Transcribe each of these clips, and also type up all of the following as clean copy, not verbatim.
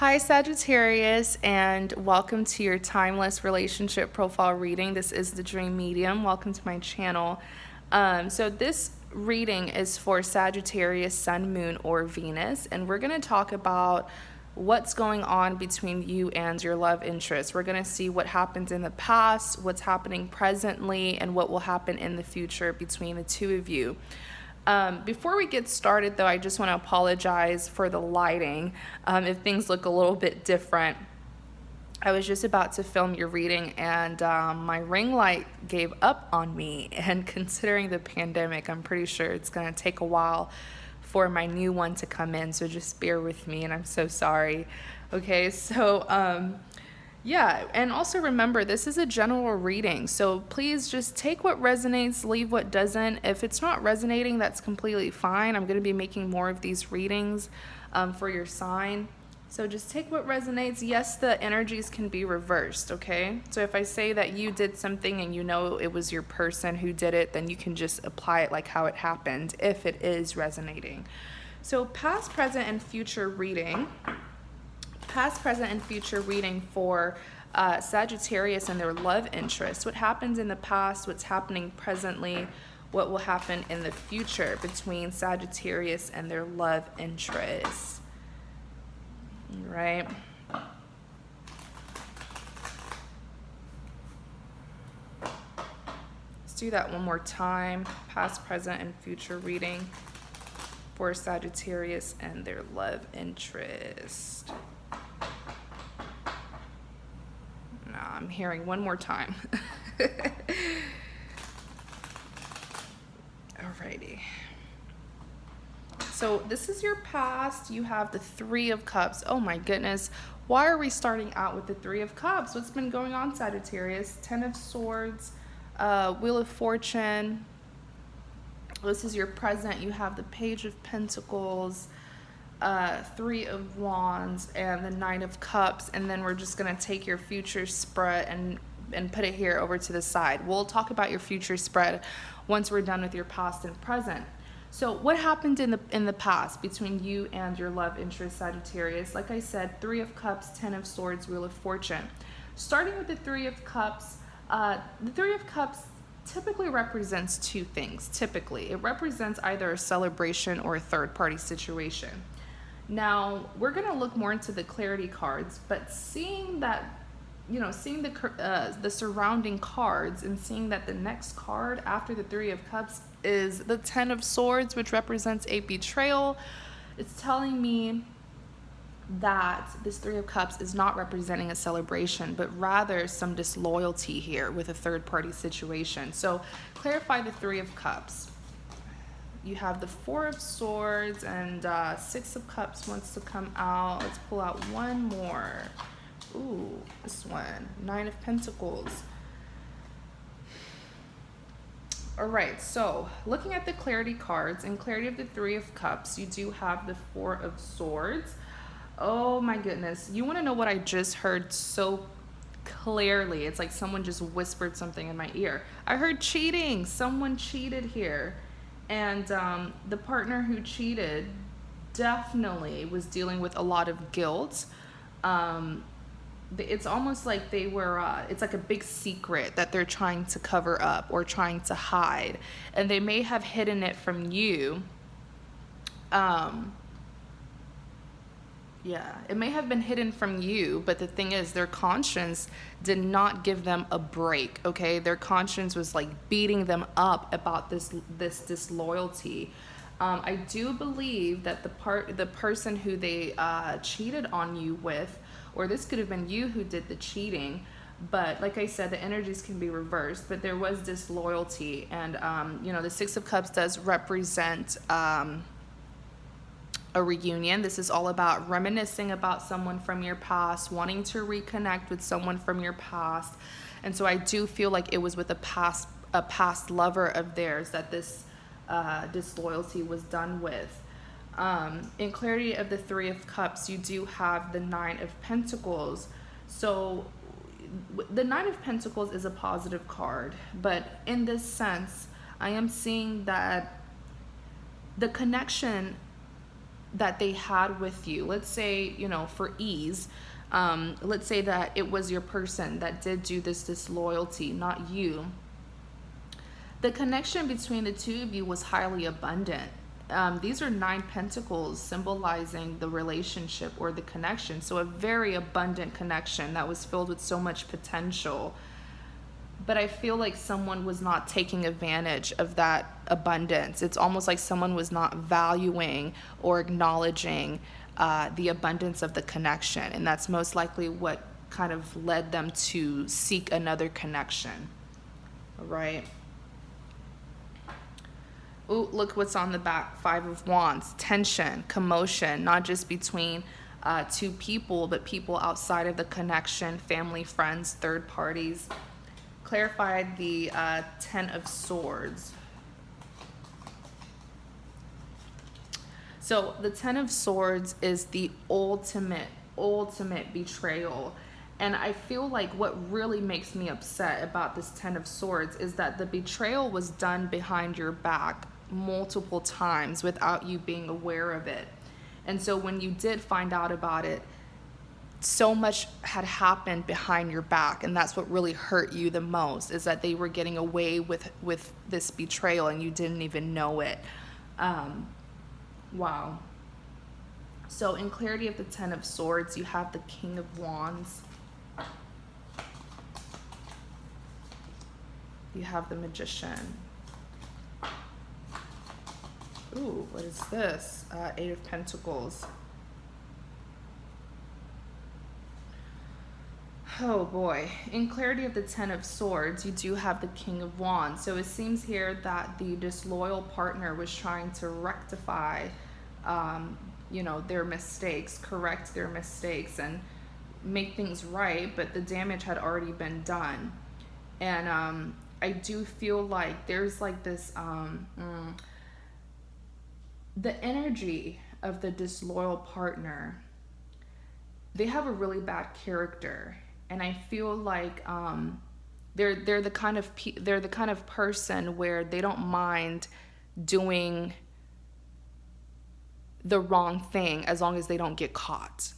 Hi, Sagittarius, and welcome to your timeless relationship profile reading. This is the Dream Medium. Welcome to my channel. So this reading is for Sagittarius, Sun, Moon, or Venus, and we're going to talk about what's going on between you and your love interest. We're going to see what happened in the past, what's happening presently, and what will happen in the future between the two of you. Before we get started, though, I just want to apologize for the lighting. If things look a little bit different, I was just about to film your reading and my ring light gave up on me. And considering the pandemic, I'm pretty sure it's going to take a while for my new one to come in. So just bear with me, and I'm so sorry. Okay, so yeah, and also remember, this is a general reading, so please just take what resonates, leave what doesn't. If it's not resonating, that's completely fine. I'm going to be making more of these readings for your sign. So just take what resonates. Yes, the energies can be reversed, okay? So if I say that you did something and you know it was your person who did it, then you can just apply it like how it happened if it is resonating. So past, present, and future reading. Past, present, and future reading for Sagittarius and their love interest. What happened in the past, what's happening presently, what will happen in the future between Sagittarius and their love interest. Right? Let's do that one more time. Past, present, and future reading for Sagittarius and their love interest. I'm hearing one more time. Alrighty. So this is your past. You have the Three of Cups. Oh my goodness. Why are we starting out with the Three of Cups? What's been going on, Sagittarius? Ten of Swords, Wheel of Fortune. This is your present. You have the Page of Pentacles, Three of Wands, and the Nine of Cups, and then we're just going to take your future spread and put it here over to the side. We'll talk about your future spread once we're done with your past and present. So what happened in the past between you and your love interest, Sagittarius? Like I said, Three of Cups, Ten of Swords, Wheel of Fortune. Starting with the Three of Cups, the Three of Cups typically represents two things. Typically, it represents either a celebration or a third-party situation. Now, we're going to look more into the clarity cards, but seeing that, seeing the surrounding cards and seeing that the next card after the Three of Cups is the Ten of Swords, which represents a betrayal, it's telling me that this Three of Cups is not representing a celebration, but rather some disloyalty here with a third-party situation. So, clarify the Three of Cups. You have the Four of Swords and Six of Cups wants to come out. Let's pull out one more. Ooh, this one. Nine of Pentacles. All right, so looking at the clarity cards and clarity of the Three of Cups, you do have the Four of Swords. Oh my goodness. You want to know what I just heard so clearly? It's like someone just whispered something in my ear. I heard cheating. Someone cheated here. And the partner who cheated definitely was dealing with a lot of guilt. It's almost like they were, it's like a big secret that they're trying to cover up or trying to hide. And they may have hidden it from you. Yeah, it may have been hidden from you, but the thing is, their conscience did not give them a break, okay? Their conscience was like beating them up about this disloyalty. I do believe that the person who they cheated on you with, or this could have been you who did the cheating, but like I said, the energies can be reversed, but there was disloyalty. And, the Six of Cups does represent a reunion. This is all about reminiscing about someone from your past, wanting to reconnect with someone from your past. And so I do feel like it was with a past lover of theirs that this disloyalty was done with. In clarity of the Three of Cups, you do have the Nine of Pentacles. So the Nine of Pentacles is a positive card, but in this sense, I am seeing that the connection that they had with you. Let's say, you know, for ease, let's say that it was your person that did do this disloyalty, not you. The connection between the two of you was highly abundant. These are 9 pentacles symbolizing the relationship or the connection. So a very abundant connection that was filled with so much potential. But I feel like someone was not taking advantage of that abundance. It's almost like someone was not valuing or acknowledging the abundance of the connection. And that's most likely what kind of led them to seek another connection. All right. Ooh, look what's on the back. 5 of Wands. Tension, commotion, not just between two people, but people outside of the connection, family, friends, third parties. Clarified the 10 of Swords. So the 10 of Swords is the ultimate betrayal. And I feel like what really makes me upset about this 10 of Swords is that the betrayal was done behind your back multiple times without you being aware of it. And so when you did find out about it, so much had happened behind your back, and that's what really hurt you the most, is that they were getting away with this betrayal and you didn't even know it. Wow. So in clarity of the 10 of Swords, you have the King of Wands. You have the Magician. Ooh, what is this? 8 of Pentacles. Oh boy. In clarity of the 10 of Swords, you do have the King of Wands. So it seems here that the disloyal partner was trying to rectify, you know, their mistakes, correct their mistakes and make things right, but the damage had already been done. And I do feel like there's like this, the energy of the disloyal partner, they have a really bad character. And I feel like they're the kind of person where they don't mind doing the wrong thing as long as they don't get caught.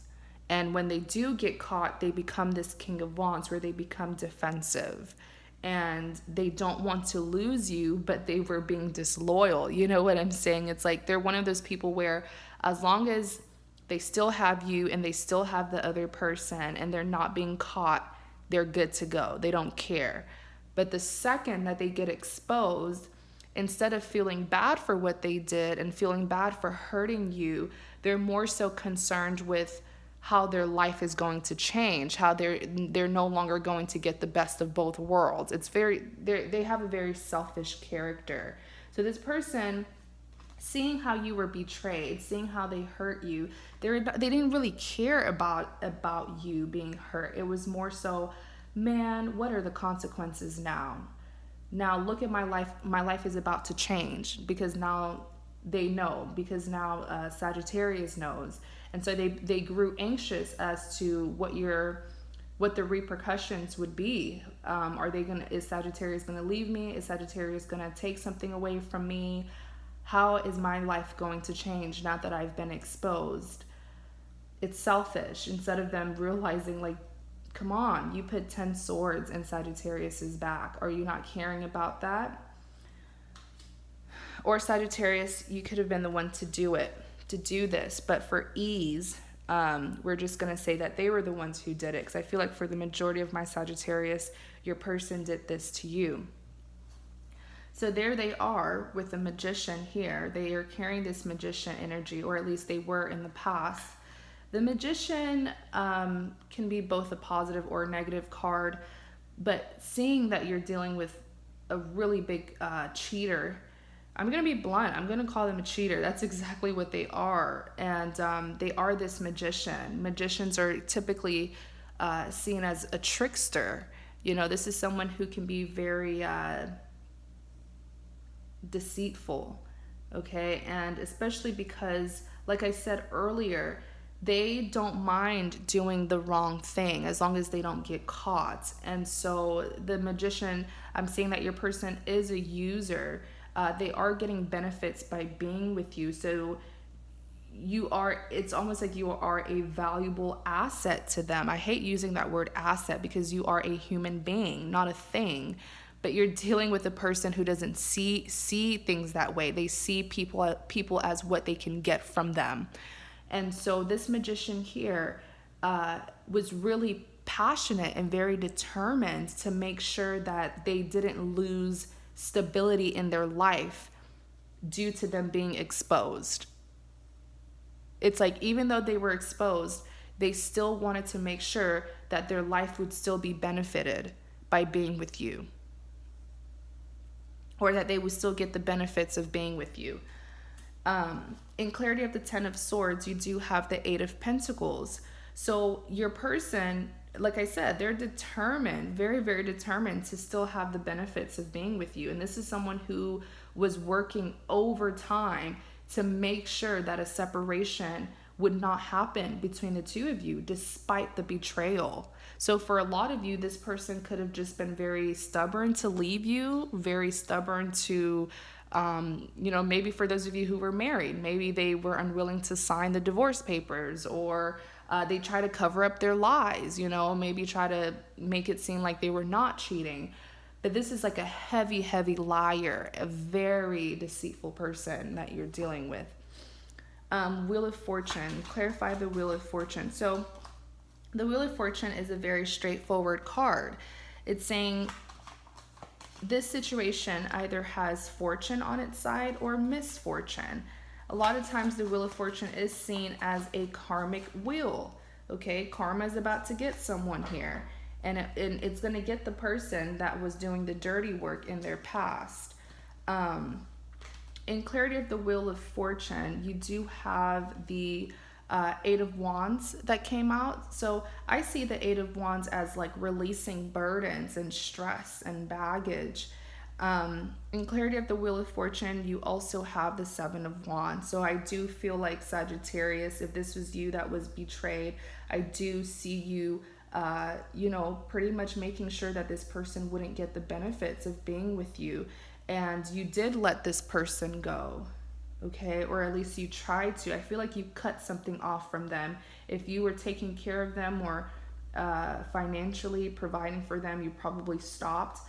And when they do get caught, they become this King of Wands where they become defensive. And they don't want to lose you, but they were being disloyal. You know what I'm saying? It's like they're one of those people where as long as they still have you and they still have the other person and they're not being caught, they're good to go. They don't care. But the second that they get exposed, instead of feeling bad for what they did and feeling bad for hurting you, they're more so concerned with how their life is going to change, how they're no longer going to get the best of both worlds. They have a very selfish character. So this person, seeing how you were betrayed, seeing how they hurt you, they didn't really care about you being hurt. It was more so, man, what are the consequences now? Now look at my life. My life is about to change because now they know, because now Sagittarius knows. And so they grew anxious as to what the repercussions would be. Is Sagittarius gonna leave me? Is Sagittarius gonna take something away from me? How is my life going to change now that I've been exposed? It's selfish. Instead of them realizing, like, come on, you put 10 swords in Sagittarius's back. Are you not caring about that? Or Sagittarius, you could have been the one to do this. But for ease, we're just going to say that they were the ones who did it. Because I feel like for the majority of my Sagittarius, your person did this to you. So there they are with the Magician here. They are carrying this Magician energy, or at least they were in the past. The Magician can be both a positive or a negative card, but seeing that you're dealing with a really big cheater, I'm going to be blunt. I'm going to call them a cheater. That's exactly what they are. And they are this magician. Magicians are typically seen as a trickster. You know, this is someone who can be very deceitful, okay? And especially because, like I said earlier, they don't mind doing the wrong thing as long as they don't get caught. And so the Magician, I'm saying that your person is a user. They are getting benefits by being with you. So it's almost like you are a valuable asset to them. I hate using that word asset because you are a human being, not a thing. But you're dealing with a person who doesn't see things that way. They see people as what they can get from them. And so this magician here was really passionate and very determined to make sure that they didn't lose stability in their life due to them being exposed. It's like, even though they were exposed, they still wanted to make sure that their life would still be benefited by being with you, or that they would still get the benefits of being with you. In clarity of the 10 of Swords, you do have the 8 of Pentacles. So your person, like I said, they're determined, very, very determined to still have the benefits of being with you. And this is someone who was working overtime to make sure that a separation would not happen between the two of you, despite the betrayal. So for a lot of you, this person could have just been very stubborn to leave you, very stubborn to, maybe for those of you who were married, maybe they were unwilling to sign the divorce papers, or they try to cover up their lies, maybe try to make it seem like they were not cheating. But this is like a heavy, heavy liar, a very deceitful person that you're dealing with. Wheel of Fortune. Clarify the Wheel of Fortune. So the Wheel of Fortune is a very straightforward card. It's saying this situation either has fortune on its side or misfortune. A lot of times the Wheel of Fortune is seen as a karmic wheel. Okay, karma is about to get someone here. And it's going to get the person that was doing the dirty work in their past. In clarity of the Wheel of Fortune, you do have the 8 of Wands that came out. So I see the 8 of Wands as like releasing burdens and stress and baggage. In clarity of the Wheel of Fortune, you also have the 7 of Wands. So I do feel like, Sagittarius, if this was you that was betrayed, I do see you pretty much making sure that this person wouldn't get the benefits of being with you. And you did let this person go, okay? Or at least you tried to. I feel like you cut something off from them. If you were taking care of them or financially providing for them, you probably stopped.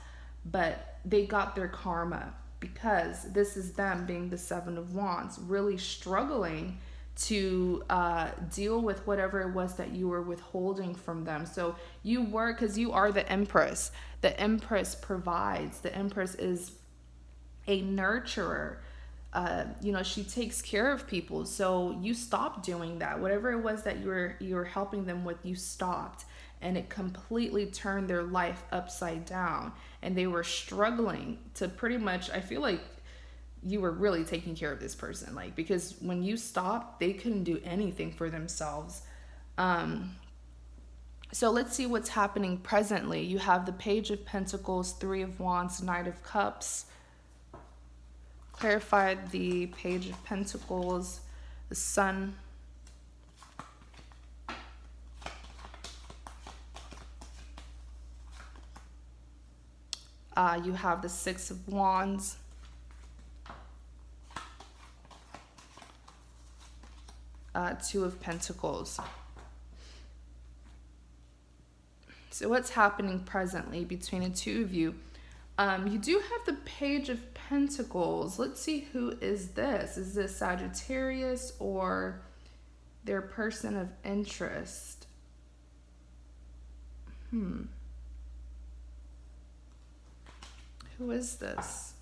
But they got their karma, because this is them being the 7 of Wands, really struggling to deal with whatever it was that you were withholding from them. So you were, because you are the Empress. The Empress provides. The Empress is a nurturer. She takes care of people. So you stopped doing that. Whatever it was that you were helping them with, you stopped. And it completely turned their life upside down. And they were struggling to pretty much, I feel like you were really taking care of this person, because when you stopped, they couldn't do anything for themselves. So let's see what's happening presently. You have the Page of Pentacles, 3 of Wands, Knight of Cups. Clarify the Page of Pentacles, the Sun. You have the 6 of Wands. Two of Pentacles. So what's happening presently between the two of you? You do have the Page of Pentacles. Let's see, who is this? Is this Sagittarius or their person of interest? Who is this?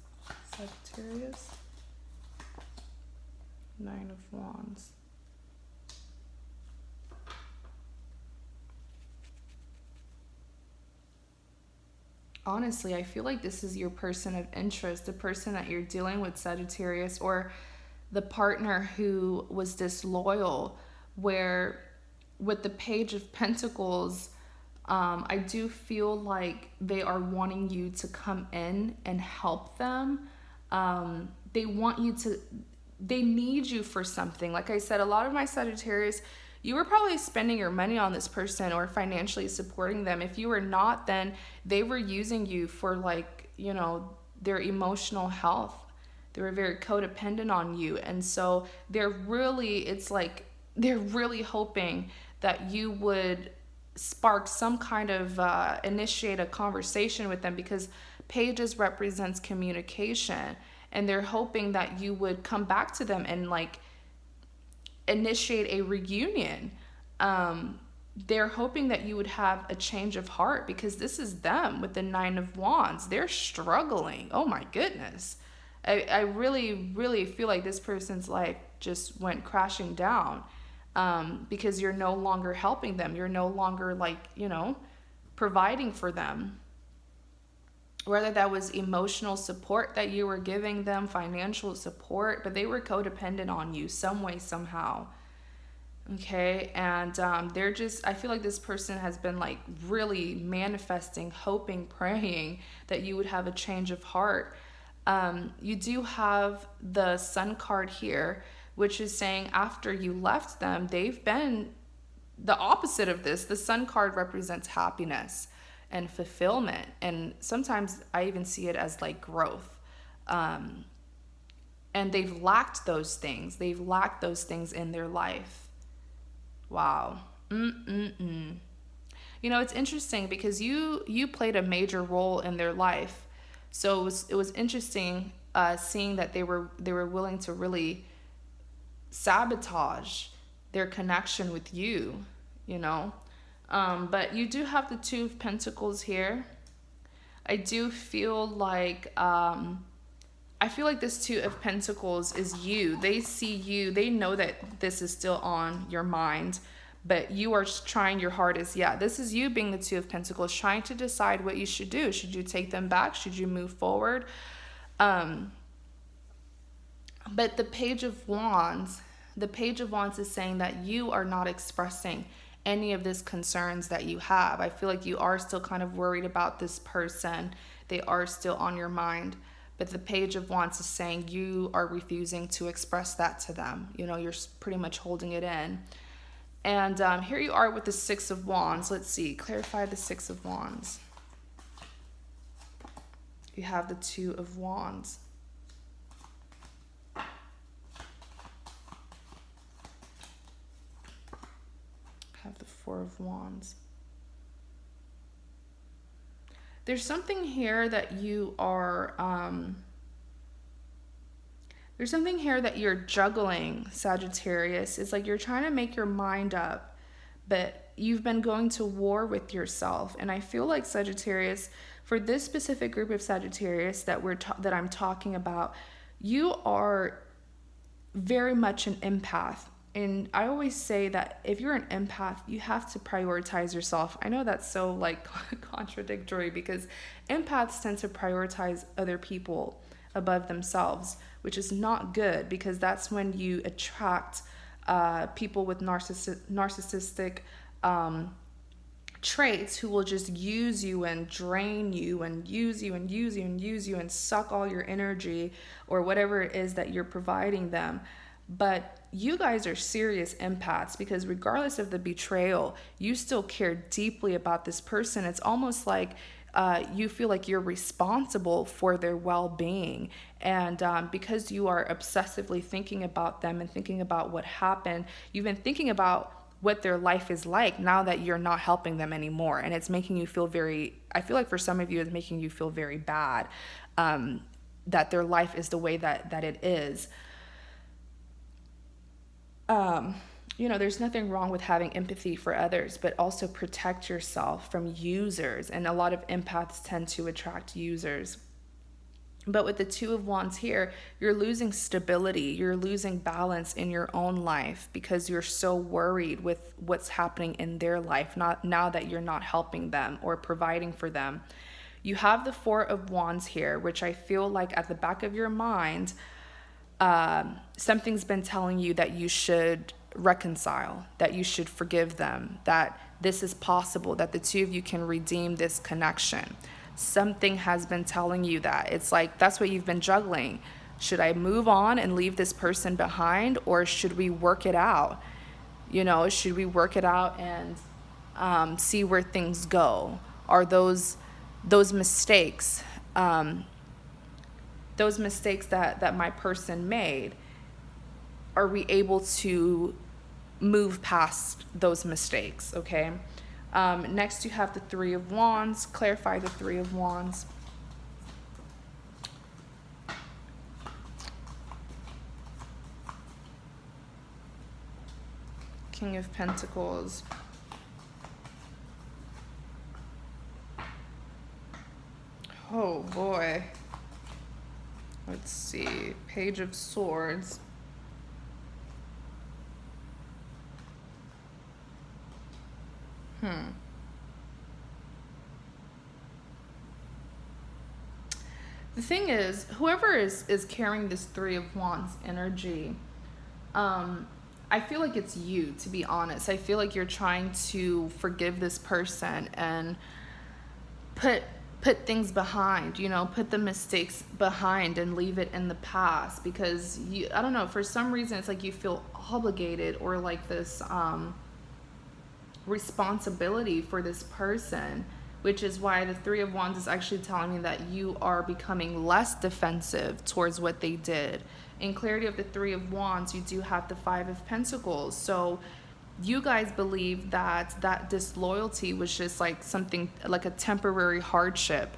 Sagittarius? 9 of Wands. Honestly, I feel like this is your person of interest, the person that you're dealing with, Sagittarius, or the partner who was disloyal, where with the Page of Pentacles, I do feel like they are wanting you to come in and help them. They need you for something. Like I said, a lot of my Sagittarius, you were probably spending your money on this person or financially supporting them. If you were not, then they were using you for their emotional health. They were very codependent on you. And so it's like they're really hoping that you would spark some kind of initiate a conversation with them, because pages represents communication, and they're hoping that you would come back to them and like initiate a reunion. They're hoping that you would have a change of heart, because this is them with the Nine of Wands. They're struggling. Oh my goodness. I really, really feel like this person's life just went crashing down, because you're no longer helping them. You're no longer providing for them. Whether that was emotional support that you were giving them, financial support, but they were codependent on you some way, somehow. Okay, and I feel like this person has been like really manifesting, hoping, praying that you would have a change of heart. You do have the Sun card here, which is saying after you left them, they've been the opposite of this. The Sun card represents happiness and fulfillment, and sometimes I even see it as like growth. And they've lacked those things. They've lacked those things in their life. Wow. It's interesting because you played a major role in their life. So it was interesting seeing that they were willing to really sabotage their connection with you, But you do have the Two of Pentacles here. I do feel like this Two of Pentacles is you. They see you. They know that this is still on your mind, but you are trying your hardest. Yeah, this is you being the Two of Pentacles, trying to decide what you should do. Should you take them back? Should you move forward? But the Page of Wands is saying that you are not expressing any of these concerns that you have. I feel like you are still kind of worried about this person. They are still on your mind. But the Page of Wands is saying you are refusing to express that to them. You're pretty much holding it in. And here you are with the Six of Wands. Let's see. Clarify the Six of Wands. You have the Two of Wands. Have the Four of Wands. There's something here that you are, there's something here that you're juggling, Sagittarius. It's like you're trying to make your mind up, but you've been going to war with yourself. And I feel like, Sagittarius, for this specific group of Sagittarius that I'm talking about, you are very much an empath. And I always say that if you're an empath, you have to prioritize yourself. I know that's so like contradictory, because empaths tend to prioritize other people above themselves, which is not good, because that's when you attract people with narcissistic traits who will just use you and drain you and use you and use you and use you and suck all your energy or whatever it is that you're providing them. But you guys are serious empaths, because regardless of the betrayal, you still care deeply about this person. It's almost like you feel like you're responsible for their well-being. And because you are obsessively thinking about them and thinking about what happened, you've been thinking about what their life is like now that you're not helping them anymore. And it's making you feel I feel like for some of you, it's making you feel very bad that their life is the way that it is. There's nothing wrong with having empathy for others, but also protect yourself from users. And a lot of empaths tend to attract users. But with the Two of Wands here, you're losing stability. You're losing balance in your own life because you're so worried with what's happening in their life, not now that you're not helping them or providing for them. You have the Four of Wands here, which I feel like at the back of your mind, something's been telling you that you should reconcile, that you should forgive them, that this is possible, that the two of you can redeem this connection. Something has been telling you that. It's like that's what you've been juggling. Should I move on and leave this person behind, or should we work it out? Should we work it out and see where things go? Are those mistakes those mistakes that my person made, are we able to move past those mistakes? Okay. Next you have the Three of Wands. Clarify the Three of Wands. King of Pentacles. Oh boy. Let's see. Page of Swords. The thing is, whoever is carrying this Three of Wands energy, I feel like it's you, to be honest. I feel like you're trying to forgive this person and put things behind, you know, put the mistakes behind and leave it in the past, because you, I don't know, for some reason it's like you feel obligated, or like this responsibility for this person, which is why the Three of Wands is actually telling me that you are becoming less defensive towards what they did. In clarity of the Three of Wands, you do have the Five of Pentacles. So you guys believe that disloyalty was just like something, like a temporary hardship,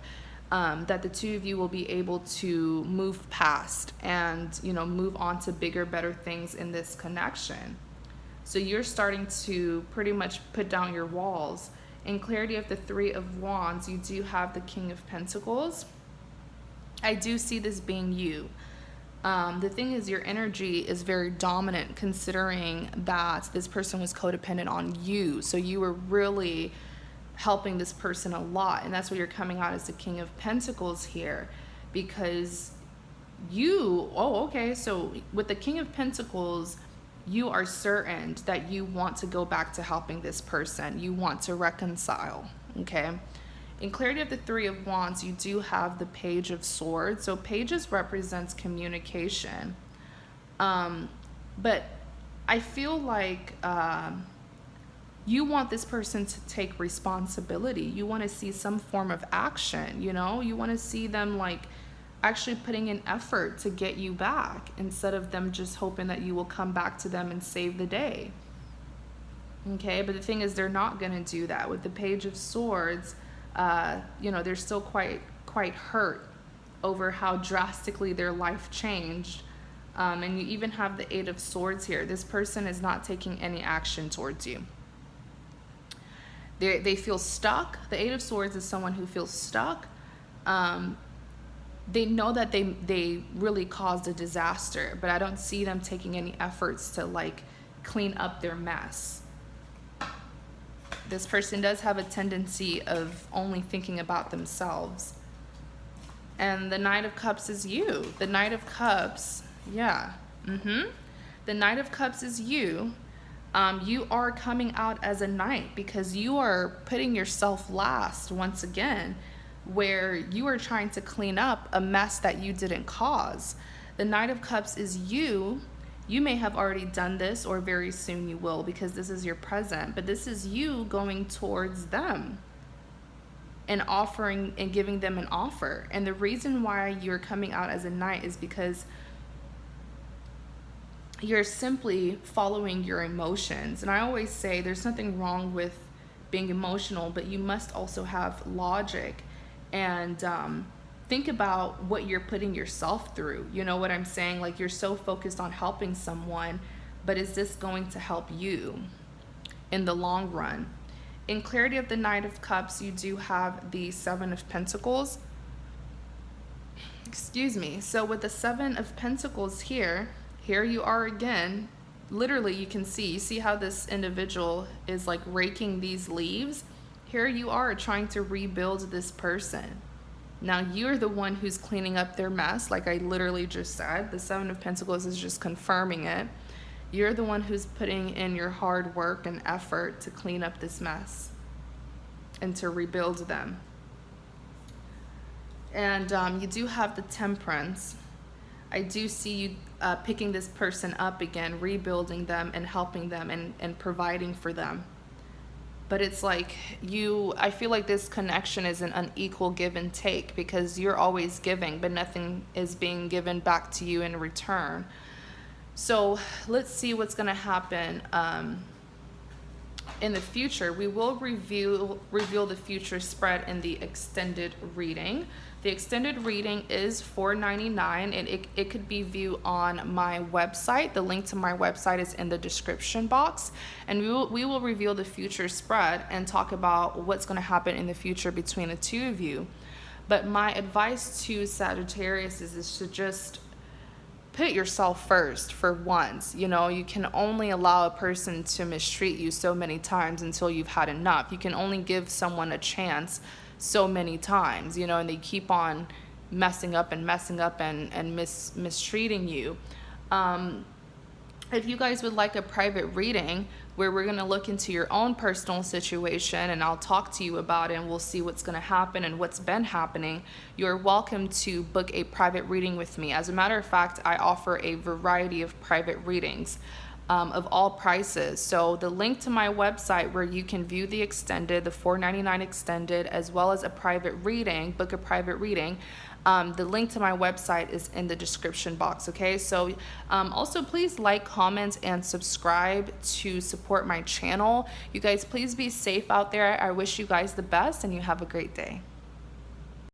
that the two of you will be able to move past and, you know, move on to bigger, better things in this connection. So you're starting to pretty much put down your walls. In clarity of the Three of Wands, you do have the King of Pentacles. I do see this being you. The thing is, your energy is very dominant, considering that this person was codependent on you. So you were really helping this person a lot. And that's why you're coming out as the King of Pentacles here. Because you, so with the King of Pentacles, you are certain that you want to go back to helping this person. You want to reconcile, okay? In clarity of the Three of Wands, you do have the Page of Swords. So pages represents communication. But I feel like you want this person to take responsibility. You want to see some form of action, you know? You want to see them like actually putting in effort to get you back, instead of them just hoping that you will come back to them and save the day. Okay, but the thing is, they're not going to do that. With the Page of Swords, you know, they're still quite hurt over how drastically their life changed. And you even have the Eight of Swords here. This person is not taking any action towards you. They feel stuck. The Eight of Swords is someone who feels stuck. They know that they really caused a disaster, but I don't see them taking any efforts to like clean up their mess. This person does have a tendency of only thinking about themselves. And the Knight of Cups is you. The Knight of Cups, yeah. The Knight of Cups is you. You are coming out as a knight because you are putting yourself last once again, where you are trying to clean up a mess that you didn't cause. The Knight of Cups is you. You may have already done this, or very soon you will, because this is your present, but this is you going towards them and offering and giving them an offer. And the reason why you're coming out as a knight is because you're simply following your emotions. And I always say there's nothing wrong with being emotional, but you must also have logic and think about what you're putting yourself through. You know what I'm saying? Like, you're so focused on helping someone, but is this going to help you in the long run? In clarity of the Knight of Cups, you do have the Seven of Pentacles. Excuse me. So with the Seven of Pentacles here you are again. Literally, you see how this individual is like raking these leaves? Here you are trying to rebuild this person. Now you're the one who's cleaning up their mess, like I literally just said. The Seven of Pentacles is just confirming it. You're the one who's putting in your hard work and effort to clean up this mess and to rebuild them. And you do have the Temperance. I do see you picking this person up again, rebuilding them and helping them and providing for them. But it's like I feel like this connection is an unequal give and take, because you're always giving, but nothing is being given back to you in return. So let's see what's going to happen in the future. We will reveal the future spread in the extended reading. The extended reading is $4.99, and it could be viewed on my website. The link to my website is in the description box, and we will reveal the future spread and talk about what's going to happen in the future between the two of you. But my advice to Sagittarius is to just put yourself first for once. You know, you can only allow a person to mistreat you so many times until you've had enough. You can only give someone a chance so many times, you know, and they keep on messing up and mistreating you. If you guys would like a private reading where we're going to look into your own personal situation and I'll talk to you about it and we'll see what's going to happen and what's been happening, you're welcome to book a private reading with me. As a matter of fact, I offer a variety of private readings of all prices. So the link to my website where you can view the extended, the $4.99 extended, as well as a private reading, book a private reading. The link to my website is in the description box, okay? So also please like, comment, and subscribe to support my channel. You guys, please be safe out there. I wish you guys the best, and you have a great day.